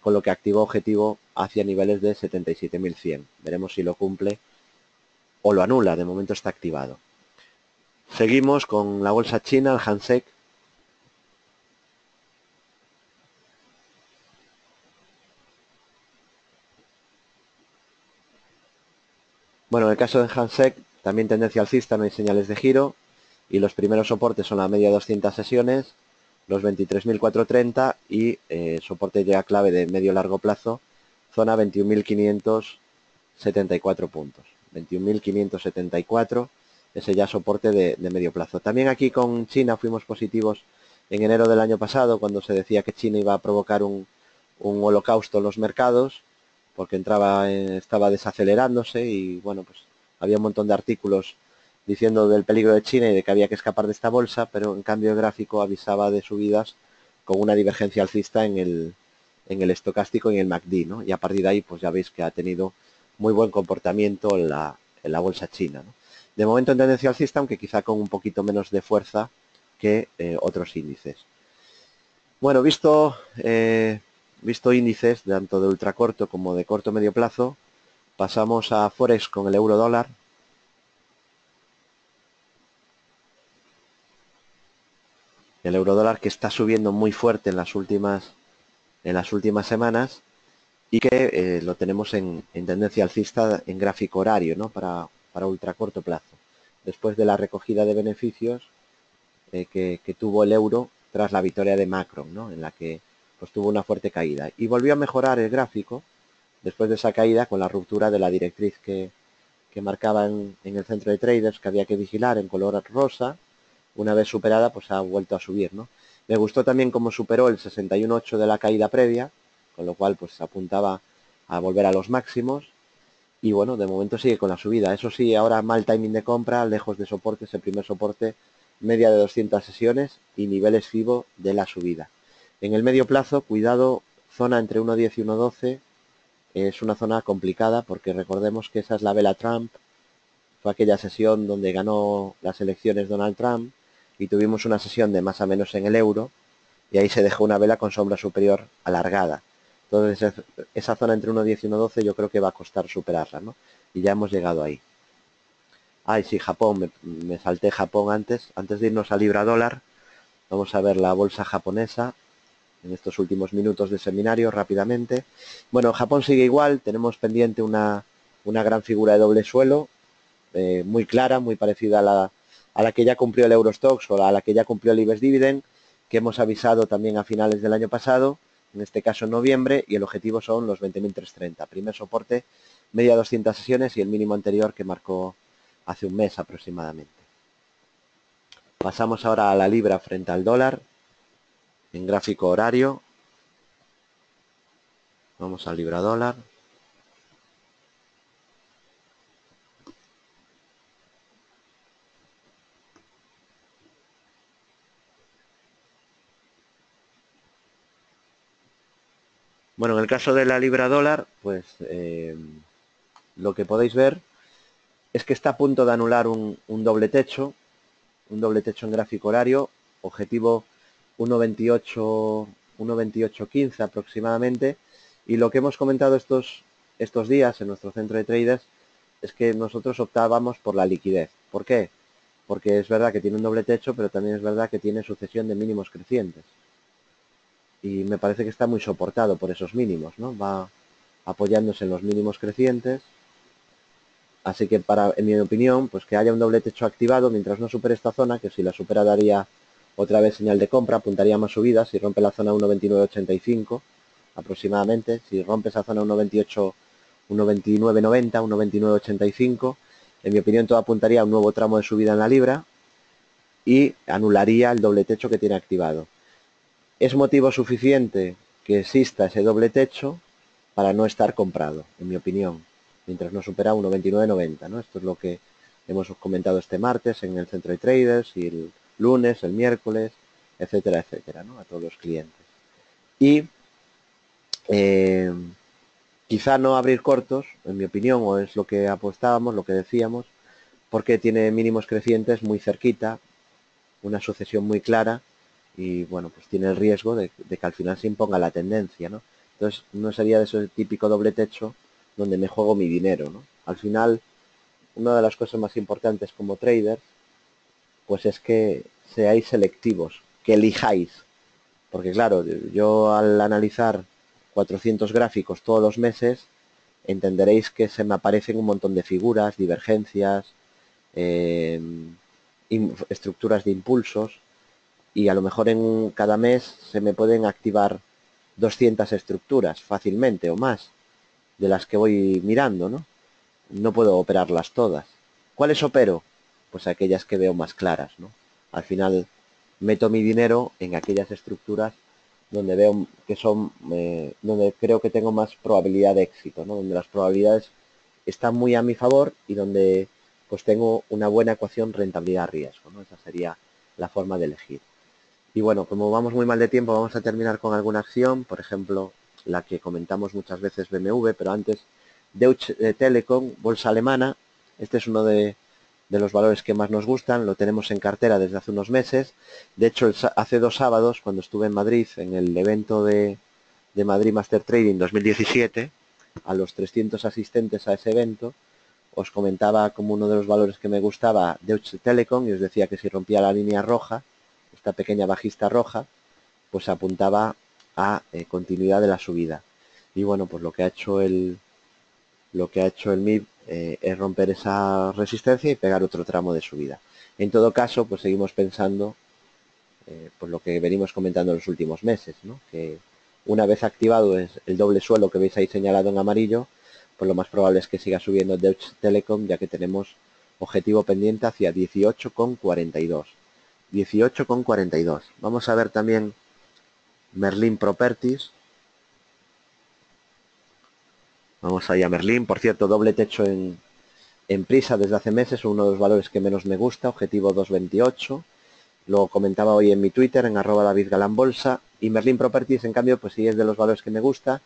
con lo que activó objetivo hacia niveles de 77.100. Veremos si lo cumple o lo anula, de momento está activado. Seguimos con la bolsa china, el Hang Seng. Bueno, en el caso de Hang Seng, también tendencia alcista, no hay señales de giro, y los primeros soportes son la media de 200 sesiones, los 23.430 y soporte ya clave de medio largo plazo, zona 21.574 puntos. 21.574, ese ya soporte de medio plazo. También aquí con China fuimos positivos en enero del año pasado, cuando se decía que China iba a provocar un holocausto en los mercados, porque estaba desacelerándose y bueno, pues había un montón de artículos diciendo del peligro de China y de que había que escapar de esta bolsa, pero en cambio el gráfico avisaba de subidas con una divergencia alcista en el estocástico y en el MACD, ¿no? Y a partir de ahí pues ya veis que ha tenido muy buen comportamiento en la bolsa china, ¿no? De momento en tendencia alcista, aunque quizá con un poquito menos de fuerza que otros índices. Bueno, visto índices tanto de ultracorto como de corto medio plazo, pasamos a Forex con el euro dólar. El euro dólar que está subiendo muy fuerte en las últimas semanas y que lo tenemos en tendencia alcista en gráfico horario, ¿no? Para ultracorto plazo. Después de la recogida de beneficios que tuvo el euro tras la victoria de Macron, ¿no? En la que pues tuvo una fuerte caída. Y volvió a mejorar el gráfico después de esa caída con la ruptura de la directriz que marcaba en el centro de traders que había que vigilar en color rosa. Una vez superada, pues ha vuelto a subir, ¿no? Me gustó también cómo superó el 61.8 de la caída previa, con lo cual pues apuntaba a volver a los máximos. Y bueno, de momento sigue con la subida. Eso sí, ahora mal timing de compra, lejos de soporte, ese primer soporte, media de 200 sesiones y niveles FIBO de la subida. En el medio plazo, cuidado, zona entre 1.10 y 1.12, es una zona complicada porque recordemos que esa es la vela Trump, fue aquella sesión donde ganó las elecciones Donald Trump y tuvimos una sesión de más o menos en el euro y ahí se dejó una vela con sombra superior alargada. Entonces esa zona entre 1.10 y 1.12 yo creo que va a costar superarla, ¿no? Y ya hemos llegado ahí. Ay, sí, Japón, me salté Japón antes de irnos a libra dólar. Vamos a ver la bolsa japonesa en estos últimos minutos de seminario rápidamente. Bueno, Japón sigue igual, tenemos pendiente una gran figura de doble suelo, muy clara, muy parecida a la que ya cumplió el Eurostoxx o a la que ya cumplió el IBEX Dividend, que hemos avisado también a finales del año pasado en este caso en noviembre, y el objetivo son los 20.330. Primer soporte, media 200 sesiones y el mínimo anterior que marcó hace un mes aproximadamente. Pasamos ahora a la libra frente al dólar en gráfico horario. Vamos al libra dólar. Bueno, en el caso de la libra dólar, pues lo que podéis ver es que está a punto de anular un doble techo en gráfico horario, objetivo 1.2815 aproximadamente, y lo que hemos comentado estos días en nuestro centro de traders es que nosotros optábamos por la liquidez. ¿Por qué? Porque es verdad que tiene un doble techo, pero también es verdad que tiene sucesión de mínimos crecientes. Y me parece que está muy soportado por esos mínimos, ¿no? Va apoyándose en los mínimos crecientes. Así que en mi opinión, pues que haya un doble techo activado mientras no supere esta zona, que si la supera daría otra vez señal de compra, apuntaría más subidas. Si rompe la zona 1.2985 aproximadamente, si rompe esa zona 1.28, 1.2990, 1.2985, en mi opinión todo apuntaría a un nuevo tramo de subida en la libra y anularía el doble techo que tiene activado. Es motivo suficiente que exista ese doble techo para no estar comprado, en mi opinión, mientras no supera 1.2990, ¿no? Esto es lo que hemos comentado este martes en el centro de traders y el lunes, el miércoles, etcétera, etcétera, ¿no? A todos los clientes. Y quizá no abrir cortos, en mi opinión, o es lo que apostábamos, lo que decíamos, porque tiene mínimos crecientes muy cerquita, una sucesión muy clara, y bueno, pues tiene el riesgo de que al final se imponga la tendencia, ¿no? Entonces no sería de ese típico doble techo donde me juego mi dinero, ¿no? Al final, una de las cosas más importantes como traders, pues es que seáis selectivos, que elijáis. Porque claro, yo al analizar 400 gráficos todos los meses, entenderéis que se me aparecen un montón de figuras, divergencias, eh, estructuras de impulsos, y a lo mejor en cada mes se me pueden activar 200 estructuras fácilmente o más de las que voy mirando, ¿no? No puedo operarlas todas. ¿Cuáles opero? Pues aquellas que veo más claras, ¿no? Al final meto mi dinero en aquellas estructuras donde veo que son, donde creo que tengo más probabilidad de éxito, ¿no? Donde las probabilidades están muy a mi favor y donde pues tengo una buena ecuación rentabilidad-riesgo, ¿no? Esa sería la forma de elegir. Y bueno, como vamos muy mal de tiempo, vamos a terminar con alguna acción, por ejemplo, la que comentamos muchas veces BMW, pero antes Deutsche Telekom, bolsa alemana. Este es uno de los valores que más nos gustan, lo tenemos en cartera desde hace unos meses. De hecho, hace 2 sábados, cuando estuve en Madrid, en el evento de Madrid Master Trading 2017, a los 300 asistentes a ese evento, os comentaba como uno de los valores que me gustaba Deutsche Telekom, y os decía que si rompía la línea roja, esta pequeña bajista roja, pues apuntaba a continuidad de la subida. Y bueno, pues lo que ha hecho el MIB es romper esa resistencia y pegar otro tramo de subida. En todo caso, pues seguimos pensando pues lo que venimos comentando en los últimos meses, ¿no? Que una vez activado es el doble suelo que veis ahí señalado en amarillo, pues lo más probable es que siga subiendo Deutsche Telekom, ya que tenemos objetivo pendiente hacia 18,42. 18,42. Vamos a ver también Merlin Properties. Vamos allá, Merlin. Por cierto, doble techo en Prisa desde hace meses, uno de los valores que menos me gusta, objetivo 2,28. Lo comentaba hoy en mi Twitter, en @DavidGalanBolsa. Y Merlin Properties, en cambio, pues sí es de los valores que me gusta.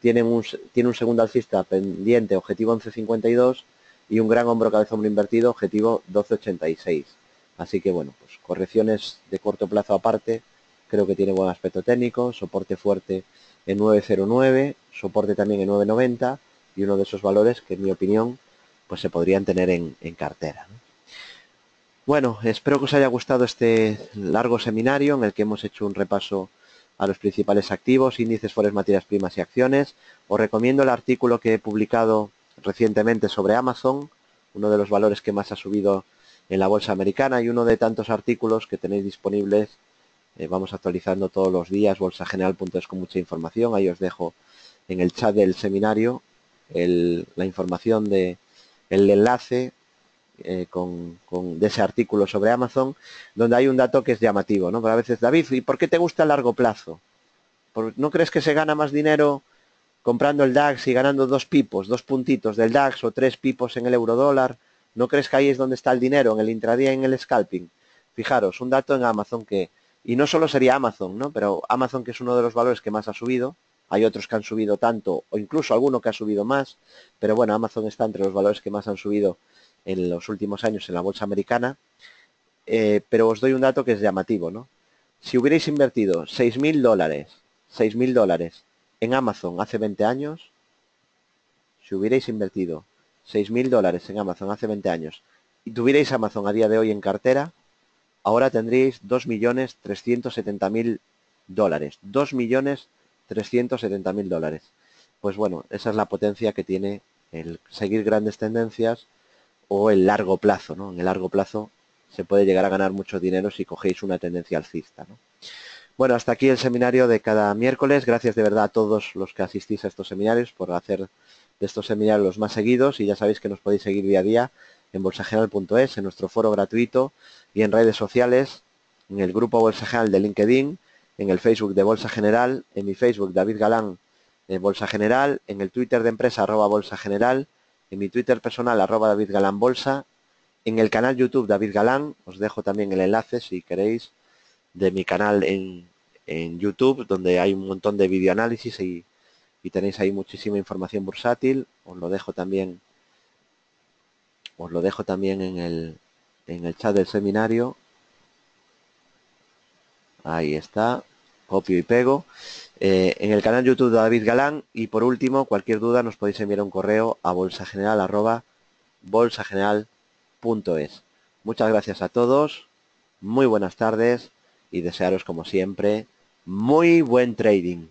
Tiene un segundo alcista pendiente, objetivo 11,52, y un gran hombro cabeza hombro invertido, objetivo 12,86. Así que bueno, pues correcciones de corto plazo aparte, creo que tiene buen aspecto técnico, soporte fuerte en 9,09, soporte también en 9,90, y uno de esos valores que en mi opinión pues se podrían tener en cartera, ¿no? Bueno, espero que os haya gustado este largo seminario en el que hemos hecho un repaso a los principales activos, índices, forex, materias primas y acciones. Os recomiendo el artículo que he publicado recientemente sobre Amazon, uno de los valores que más ha subido en la bolsa americana, y uno de tantos artículos que tenéis disponibles Vamos actualizando todos los días bolsageneral.es con mucha información. Ahí os dejo en el chat del seminario la información el enlace de ese artículo sobre Amazon, donde hay un dato que es llamativo, ¿no? Pero a veces, David, ¿y por qué te gusta el largo plazo? ¿No crees que se gana más dinero comprando el DAX y ganando 2 pipos, 2 puntitos del DAX o 3 pipos en el eurodólar? ¿No crees que ahí es donde está el dinero, en el intradía y en el scalping? Fijaros, un dato en Amazon y no solo sería Amazon, ¿no? Pero Amazon, que es uno de los valores que más ha subido, hay otros que han subido tanto, o incluso alguno que ha subido más, pero bueno, Amazon está entre los valores que más han subido en los últimos años en la bolsa americana. Pero os doy un dato que es llamativo, ¿no? Si hubierais invertido $6.000 en Amazon hace 20 años, si hubierais invertido $6.000 en Amazon hace 20 años y tuvierais Amazon a día de hoy en cartera, ahora tendríais $2.370.000. $2.370.000. Pues bueno, esa es la potencia que tiene el seguir grandes tendencias o el largo plazo, ¿no? En el largo plazo se puede llegar a ganar mucho dinero si cogéis una tendencia alcista, ¿no? Bueno, hasta aquí el seminario de cada miércoles. Gracias de verdad a todos los que asistís a estos seminarios por hacer de estos seminarios los más seguidos, y ya sabéis que nos podéis seguir día a día en bolsageneral.es, en nuestro foro gratuito y en redes sociales, en el grupo Bolsa General de LinkedIn, en el Facebook de Bolsa General, en mi Facebook David Galán Bolsa General, en el Twitter de empresa @Bolsa General, en mi Twitter personal @David Galán Bolsa, en el canal YouTube David Galán. Os dejo también el enlace si queréis de mi canal en YouTube, donde hay un montón de videoanálisis y tenéis ahí muchísima información bursátil. Os lo dejo también en el chat del seminario. Ahí está, copio y pego. En el canal YouTube de David Galán. Y por último, cualquier duda nos podéis enviar un correo a bolsageneral@bolsageneral.es. Muchas gracias a todos, muy buenas tardes y desearos como siempre muy buen trading.